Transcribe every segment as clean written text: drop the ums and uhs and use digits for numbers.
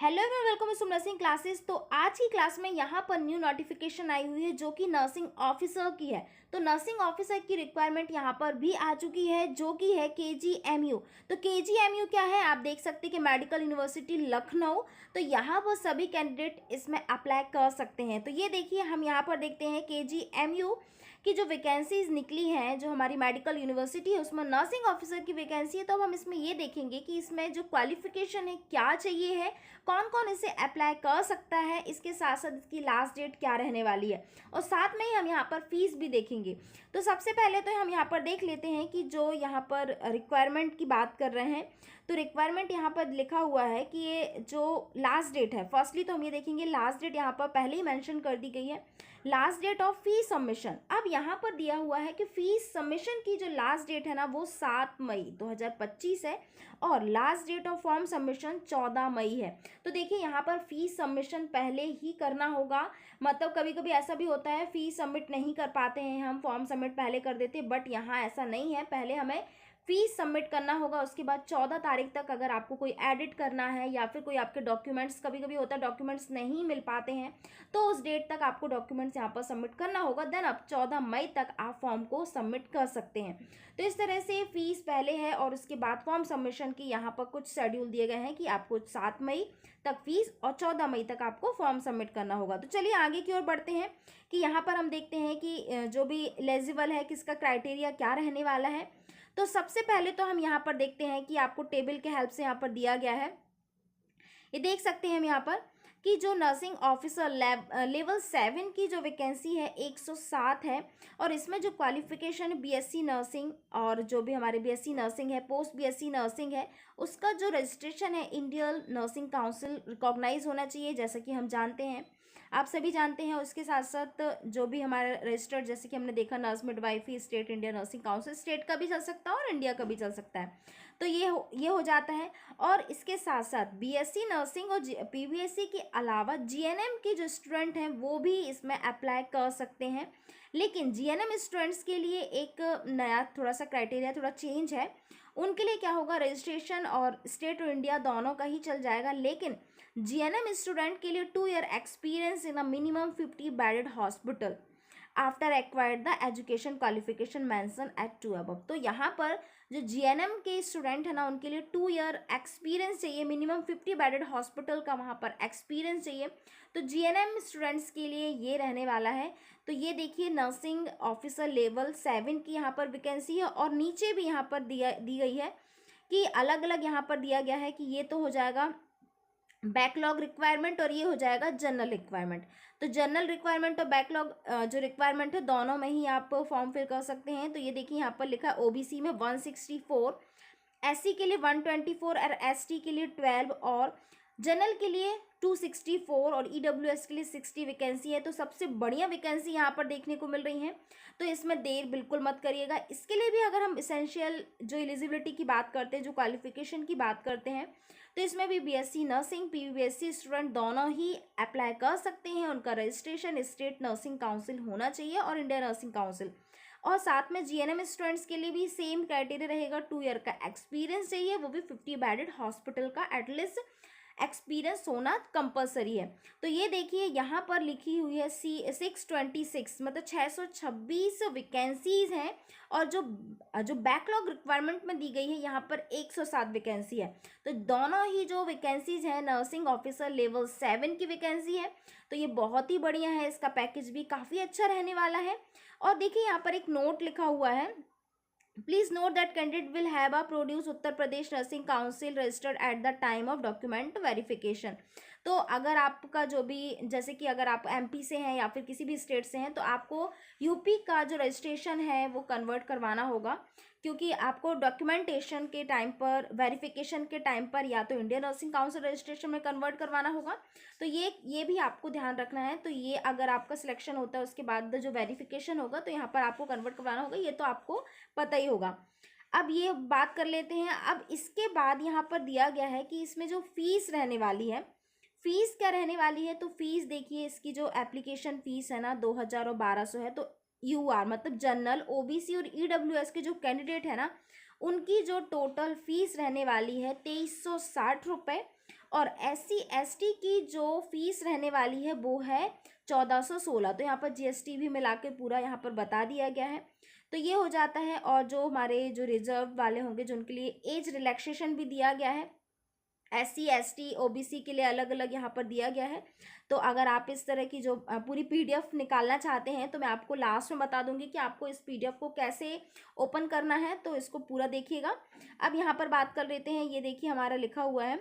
Hello everyone, welcome to nursing classes. तो आज की क्लास में यहाँ पर न्यू नोटिफिकेशन आई हुई है जो कि नर्सिंग ऑफिसर की है। तो नर्सिंग ऑफिसर की रिक्वायरमेंट यहाँ पर भी आ चुकी है जो कि है KGMU। तो KGMU क्या है, आप देख सकते हैं कि मेडिकल यूनिवर्सिटी लखनऊ। तो यहाँ पर सभी कैंडिडेट इसमें अप्लाई कर सकते हैं। तो ये देखिए, हम यहाँ पर देखते हैं KGMU की जो वैकेंसीज निकली हैं, जो हमारी मेडिकल यूनिवर्सिटी है उसमें नर्सिंग ऑफिसर की वैकेंसी है। तो अब हम इसमें ये देखेंगे कि इसमें जो क्वालिफिकेशन है क्या चाहिए है, कौन कौन इसे अप्लाई कर सकता है, इसके साथ साथ इसकी लास्ट डेट क्या रहने वाली है, और साथ में ही हम यहाँ पर फीस भी देखेंगे। तो सबसे पहले तो हम यहाँ पर देख लेते हैं कि जो यहाँ पर रिक्वायरमेंट की बात कर रहे हैं, तो रिक्वायरमेंट यहाँ पर लिखा हुआ है कि ये जो लास्ट डेट है, फर्स्टली तो हम ये देखेंगे लास्ट डेट यहाँ पर पहले ही मेंशन कर दी गई है, last date of fee submission. अब यहाँ पर दिया हुआ है कि फीस सबमिशन की जो लास्ट डेट है ना वो 7 मई 2025 है, और last date of form submission 14 मई है। तो देखिए यहाँ पर फीस सबमिशन पहले ही करना होगा। मतलब कभी कभी ऐसा भी होता है फीस सबमिट नहीं कर पाते हैं, हम फॉर्म सबमिट पहले कर देते हैं, बट यहाँ ऐसा नहीं है, पहले हमें फीस सबमिट करना होगा। उसके बाद 14 तारीख तक अगर आपको कोई एडिट करना है या फिर कोई आपके डॉक्यूमेंट्स, कभी कभी होता है डॉक्यूमेंट्स नहीं मिल पाते हैं, तो उस डेट तक आपको डॉक्यूमेंट्स यहाँ पर सबमिट करना होगा। देन अब 14 मई तक आप फॉर्म को सबमिट कर सकते हैं। तो इस तरह से फीस पहले है और उसके बाद फॉर्म सबमिशन की यहाँ पर कुछ शेड्यूल दिए गए हैं कि आपको 7 मई तक फीस और 14 मई तक आपको फॉर्म सबमिट करना होगा। तो चलिए आगे की ओर बढ़ते हैं कि यहाँ पर हम देखते हैं कि जो भी एलिजिबल है किसका क्राइटेरिया क्या रहने वाला है। तो सबसे पहले तो हम यहाँ पर देखते हैं कि आपको टेबल के हेल्प से यहाँ पर दिया गया है, ये देख सकते हैं हम यहाँ पर कि जो नर्सिंग ऑफिसर लेवल 7 की जो वैकेंसी है 107 है, और इसमें जो क्वालिफिकेशन BSc नर्सिंग, और जो भी हमारे BSc नर्सिंग है, पोस्ट BSc नर्सिंग है, उसका जो रजिस्ट्रेशन है इंडियन नर्सिंग काउंसिल रिकॉग्नाइज होना चाहिए, जैसा कि हम जानते हैं, आप सभी जानते हैं। उसके साथ साथ जो भी हमारा रजिस्टर्ड, जैसे कि हमने देखा nurse midwifery state Indian nursing council, state का भी चल सकता है और इंडिया का भी चल सकता है, तो ये हो जाता है। और इसके साथ साथ BSc नर्सिंग और PBSc के अलावा GNM के जो स्टूडेंट हैं वो भी इसमें अप्लाई कर सकते हैं। लेकिन GNM स्टूडेंट्स के लिए एक नया थोड़ा सा क्राइटेरिया थोड़ा चेंज है। उनके लिए क्या होगा, रजिस्ट्रेशन और स्टेट और इंडिया दोनों का ही चल जाएगा, लेकिन GNM स्टूडेंट के लिए 2 year experience in a minimum 50 bedded hospital after acquired the education qualification mention at 2 above. तो यहाँ पर जो GNM के स्टूडेंट है ना उनके लिए 2 ईयर एक्सपीरियंस चाहिए, मिनिमम 50 बेडेड हॉस्पिटल का वहाँ पर एक्सपीरियंस चाहिए। तो GNM स्टूडेंट्स के लिए ये रहने वाला है। तो ये देखिए नर्सिंग ऑफिसर लेवल 7 की यहाँ पर वैकेंसी है, और नीचे भी यहाँ पर दी गई है कि अलग अलग यहाँ पर दिया गया है कि ये तो हो जाएगा बैकलॉग रिक्वायरमेंट और ये हो जाएगा जनरल रिक्वायरमेंट। तो जनरल रिक्वायरमेंट और बैकलॉग जो रिक्वायरमेंट है दोनों में ही आप फॉर्म फिल कर सकते हैं। तो ये देखिए यहाँ पर लिखा है OBC में 164, SC के लिए 124 और ST के लिए 12 और जनरल के लिए 264 और EWS के लिए 60 वैकेंसी है। तो सबसे बढ़िया वैकेंसी यहाँ पर देखने को मिल रही है, तो इसमें देर बिल्कुल मत करिएगा। इसके लिए भी अगर हम इसेंशियल जो एलिजिबिलिटी की बात करते हैं, जो क्वालिफिकेशन की बात करते हैं, तो इसमें भी BSc नर्सिंग PBSc स्टूडेंट दोनों ही अप्लाई कर सकते हैं। उनका रजिस्ट्रेशन स्टेट नर्सिंग काउंसिल होना चाहिए और इंडियन नर्सिंग काउंसिल, और साथ में GNM स्टूडेंट्स के लिए भी सेम क्राइटेरिया रहेगा, 2 ईयर का एक्सपीरियंस चाहिए, वो भी 50 बेडेड हॉस्पिटल का एटलीस्ट एक्सपीरियंस होना कंपलसरी है। तो ये देखिए यहाँ पर लिखी हुई है 626, मतलब 626 वैकेंसीज हैं, और जो बैकलॉग रिक्वायरमेंट में दी गई है यहाँ पर 107 वैकेंसी है। तो दोनों ही जो वैकेंसीज हैं नर्सिंग ऑफिसर लेवल 7 की वैकेंसी है, तो ये बहुत ही बढ़िया है, इसका पैकेज भी काफ़ी अच्छा रहने वाला है। और देखिए यहाँ पर एक नोट लिखा हुआ है, please note that candidate will have a produce Uttar Pradesh nursing council registered at the time of document verification. तो अगर आपका जो भी, जैसे कि अगर आप MP से हैं या फिर किसी भी स्टेट से हैं, तो आपको UP का जो रजिस्ट्रेशन है वो कन्वर्ट करवाना होगा, क्योंकि आपको डॉक्यूमेंटेशन के टाइम पर, वेरिफिकेशन के टाइम पर या तो इंडियन नर्सिंग काउंसिल रजिस्ट्रेशन में कन्वर्ट करवाना होगा। तो ये भी आपको ध्यान रखना है। तो ये अगर आपका सिलेक्शन होता है उसके बाद जो वेरिफिकेशन होगा तो यहाँ पर आपको कन्वर्ट करवाना होगा, ये तो आपको पता ही होगा। अब ये बात कर लेते हैं। अब इसके बाद यहाँ पर दिया गया है कि इसमें जो फीस रहने वाली है, फीस क्या रहने वाली है। तो फीस देखिए, इसकी जो एप्लीकेशन फीस है ना 2000 और 1200 है। तो UR मतलब जनरल, OBC और EWS के जो कैंडिडेट है ना उनकी जो टोटल फीस रहने वाली है 2360 रुपये, और SC ST की जो फीस रहने वाली है वो है 1416। तो यहाँ पर GST भी मिला के पूरा यहाँ पर बता दिया गया है। तो ये हो जाता है। और जो हमारे जो रिजर्व वाले होंगे जो उनके लिए एज रिलैक्सेशन भी दिया गया है। SC ST OBC के लिए अलग अलग यहाँ पर दिया गया है। तो अगर आप इस तरह की जो पूरी PDF निकालना चाहते हैं तो मैं आपको लास्ट में बता दूंगी कि आपको इस PDF को कैसे ओपन करना है, तो इसको पूरा देखिएगा। अब यहाँ पर बात कर लेते हैं। ये देखिए हमारा लिखा हुआ है।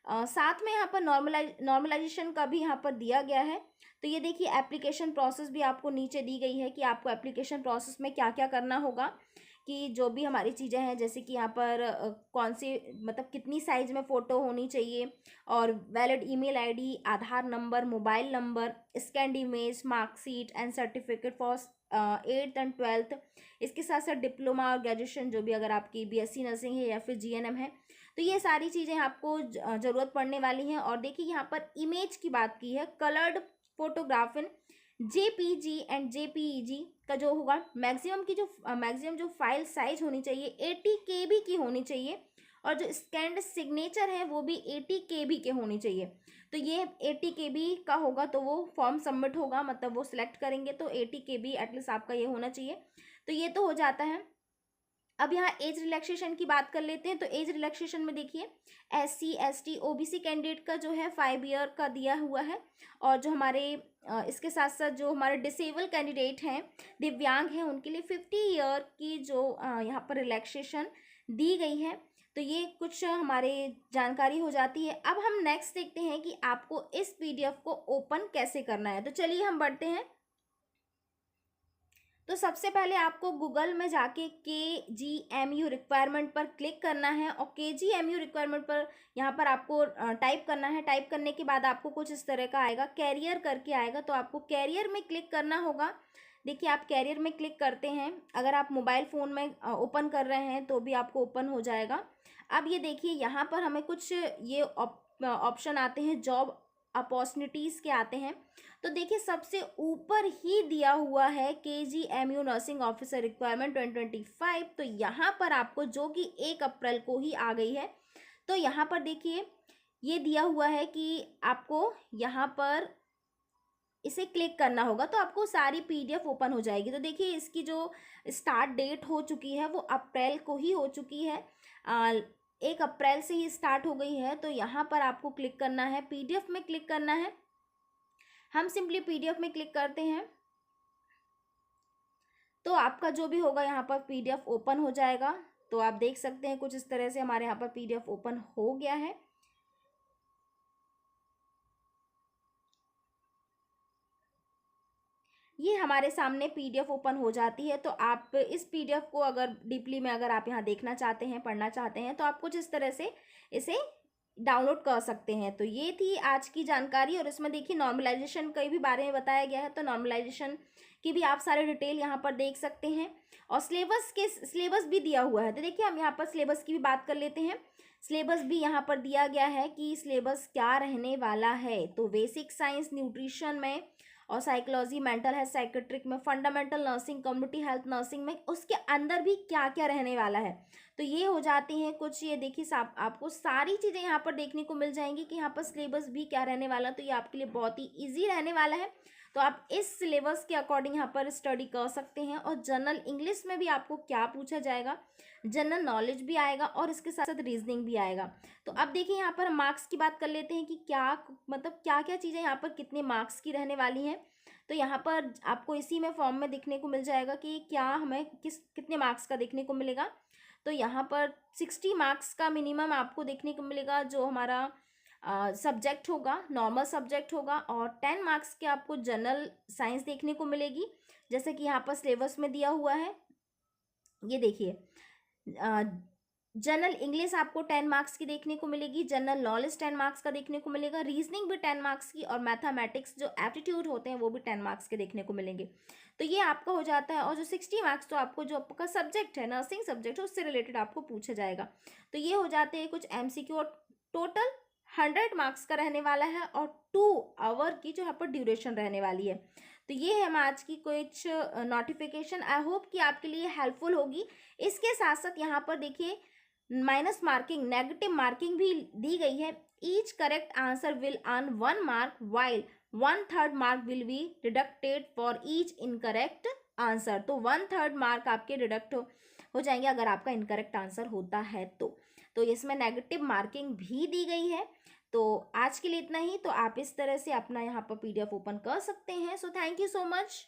साथ में यहाँ पर नॉर्मलाइजेशन का भी यहाँ पर दिया गया है। तो ये देखिए एप्लीकेशन प्रोसेस भी आपको नीचे दी गई है कि आपको एप्लीकेशन प्रोसेस में क्या क्या करना होगा, कि जो भी हमारी चीज़ें हैं जैसे कि यहाँ पर कौन सी मतलब कितनी साइज़ में फ़ोटो होनी चाहिए, और valid email ID, Aadhaar number, mobile number, scanned image, marksheet and certificate for 8th and 12th। इसके साथ साथ डिप्लोमा और ग्रेजुएशन जो भी अगर आपकी BSc नर्सिंग है या फिर GNM है, तो ये सारी चीज़ें आपको ज़रूरत पड़ने वाली हैं। और देखिए यहाँ पर इमेज की बात की है, coloured photograph in JPG and JPEG का जो होगा मैक्सिमम जो फाइल साइज होनी चाहिए 80 KB की होनी चाहिए, और जो स्कैंड सिग्नेचर है वो भी 80 KB के होनी चाहिए। तो ये 80 KB का होगा तो वो फॉर्म सबमिट होगा, मतलब वो सिलेक्ट करेंगे तो 80 KB एटलीस्ट आपका ये होना चाहिए। तो ये तो हो जाता है। अब यहाँ एज रिलैक्सेशन की बात कर लेते हैं। तो एज रिलैक्सेशन में देखिए SC ST OBC कैंडिडेट का जो है 5 ईयर का दिया हुआ है, और जो हमारे इसके साथ साथ जो हमारे डिसेबल कैंडिडेट हैं, दिव्यांग हैं, उनके लिए 50 ईयर की जो यहाँ पर रिलैक्सेशन दी गई है। तो ये कुछ हमारे जानकारी हो जाती है। अब हम नेक्स्ट देखते हैं कि आपको इस PDF को ओपन कैसे करना है। तो चलिए हम बढ़ते हैं। तो सबसे पहले आपको गूगल में जाके KGMU रिक्वायरमेंट पर क्लिक करना है, और KGMU रिक्वायरमेंट पर यहाँ पर आपको टाइप करना है। टाइप करने के बाद आपको कुछ इस तरह का आएगा, कैरियर करके आएगा, तो आपको कैरियर में क्लिक करना होगा। देखिए आप कैरियर में क्लिक करते हैं, अगर आप मोबाइल फ़ोन में ओपन कर रहे हैं तो भी आपको ओपन हो जाएगा। अब ये देखिए यहाँ पर हमें कुछ ये ऑप्शन आते हैं, जॉब अपॉर्चुनिटीज़ के आते हैं। तो देखिए सबसे ऊपर ही दिया हुआ है KGMU नर्सिंग ऑफिसर रिक्वायरमेंट 2025। तो यहाँ पर आपको जो कि 1 अप्रैल को ही आ गई है, तो यहाँ पर देखिए ये दिया हुआ है कि आपको यहाँ पर इसे क्लिक करना होगा, तो आपको सारी PDF ओपन हो जाएगी। तो देखिए इसकी जो स्टार्ट डेट हो चुकी है वो अप्रैल को ही हो चुकी है, 1 अप्रैल से ही स्टार्ट हो गई है। तो यहाँ पर आपको क्लिक करना है, PDF में क्लिक करना है। हम सिंपली PDF में क्लिक करते हैं तो आपका जो भी होगा यहाँ पर PDF ओपन हो जाएगा। तो आप देख सकते हैं कुछ इस तरह से हमारे यहाँ पर PDF ओपन हो गया है। ये हमारे सामने PDF ओपन हो जाती है। तो आप इस PDF को अगर डीपली में अगर आप यहाँ देखना चाहते हैं, पढ़ना चाहते हैं, तो आप कुछ इस तरह से इसे डाउनलोड कर सकते हैं। तो ये थी आज की जानकारी, और इसमें देखिए नॉर्मलाइजेशन के भी बारे में बताया गया है। तो नॉर्मलाइजेशन की भी आप सारे डिटेल यहाँ पर देख सकते हैं, और सिलेबस भी दिया हुआ है। तो देखिए हम यहाँ पर सिलेबस की भी बात कर लेते हैं। सिलेबस भी यहाँ पर दिया गया है कि सिलेबस क्या रहने वाला है। तो बेसिक साइंस, न्यूट्रिशन में, और साइकोलॉजी, मेंटल हेल्थ, साइकेट्रिक में, fundamental nursing, community health nursing में, उसके अंदर भी क्या क्या रहने वाला है। तो ये हो जाती हैं कुछ। ये देखिए आपको सारी चीज़ें यहाँ पर देखने को मिल जाएंगी कि यहाँ पर सिलेबस भी क्या रहने वाला। तो ये आपके लिए बहुत ही ईजी रहने वाला है। तो आप इस सिलेबस के अकॉर्डिंग यहाँ पर स्टडी कर सकते हैं। और जनरल इंग्लिश में भी आपको क्या पूछा जाएगा, जनरल नॉलेज भी आएगा, और इसके साथ साथ रीजनिंग भी आएगा। तो अब देखिए यहाँ पर मार्क्स की बात कर लेते हैं कि क्या मतलब क्या क्या चीज़ें यहाँ पर कितने मार्क्स की रहने वाली हैं। तो यहाँ पर आपको इसी में फॉर्म में देखने को मिल जाएगा कि क्या हमें कितने मार्क्स का देखने को मिलेगा। तो यहाँ पर 60 मार्क्स का मिनिमम आपको देखने को मिलेगा, जो हमारा सब्जेक्ट होगा, नॉर्मल सब्जेक्ट होगा, और 10 मार्क्स के आपको जनरल साइंस देखने को मिलेगी, जैसे कि यहाँ पर सिलेबस में दिया हुआ है। ये देखिए जनरल इंग्लिश आपको 10 मार्क्स की देखने को मिलेगी, जनरल नॉलेज 10 मार्क्स का देखने को मिलेगा, रीजनिंग भी 10 मार्क्स की, और मैथमेटिक्स जो एप्टीट्यूड होते हैं वो भी 10 मार्क्स के देखने को मिलेंगे। तो ये आपका हो जाता है। और जो 60 मार्क्स तो आपको जो आपका सब्जेक्ट है, नर्सिंग सब्जेक्ट है, उससे रिलेटेड आपको पूछा जाएगा। तो ये हो जाते हैं कुछ MCQ, और टोटल 100 मार्क्स का रहने वाला है, और 2 आवर की जो यहाँ पर ड्यूरेशन रहने वाली है। तो ये है हम आज की कुछ नोटिफिकेशन। आई होप कि आपके लिए हेल्पफुल होगी। इसके साथ साथ यहाँ पर देखिए माइनस मार्किंग, नेगेटिव मार्किंग भी दी गई है। Each correct answer will earn 1 mark while 1/3 mark will be deducted for each incorrect answer. तो 1/3 मार्क आपके डिडक्ट हो जाएंगे अगर आपका इनकरेक्ट आंसर होता है तो इसमें नेगेटिव मार्किंग भी दी गई है। तो आज के लिए इतना ही। तो आप इस तरह से अपना यहाँ पर PDF ओपन कर सकते हैं। So thank you so much.